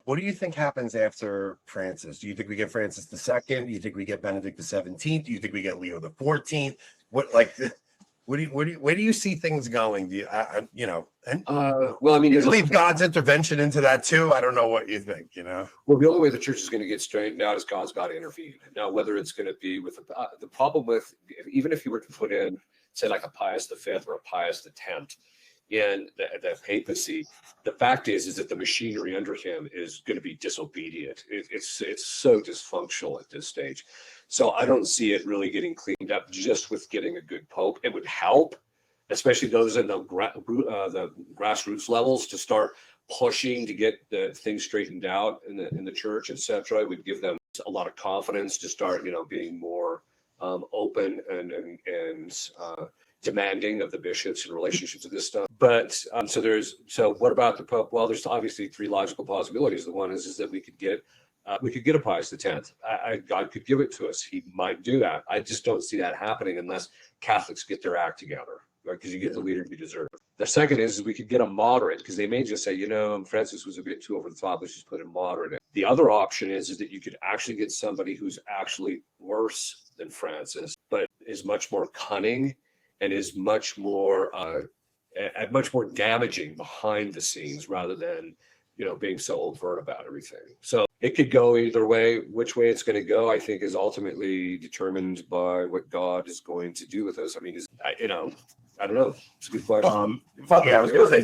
What do you think happens after Francis? Do you think we get Francis II? Do you think we get Benedict XVII? Do you think we get Leo XIV? What like where do you see things going? Do you and Well, I mean, you leave God's intervention into that too? I don't know what you think. Well, the only way the church is going to get straightened out is God's got to intervene. Now, whether it's going to be with the problem with, even if you were to put in, say, like a Pius V or a Pius X in the papacy, the fact is that the machinery under him is going to be disobedient. It's so dysfunctional at this stage. So I don't see it really getting cleaned up just with getting a good pope. It would help, especially those in the grassroots levels, to start pushing to get the things straightened out in the church, etc. It would give them a lot of confidence to start, being more open and demanding of the bishops in relationships to this stuff. But so what about the Pope? Well, there's obviously three logical possibilities. The one is that we could get a Pius X. God could give it to us. He might do that. I just don't see that happening unless Catholics get their act together, right? Because you get the leader you deserve. The second is we could get a moderate, because they may just say, Francis was a bit too over the top. Let's just put a moderate in. The other option is that you could actually get somebody who's actually worse than Francis, but is much more cunning and is much more damaging behind the scenes rather than being so overt about everything. So it could go either way. Which way it's going to go, I think, is ultimately determined by what God is going to do with us. I mean, I don't know. It's a good question. I was going to say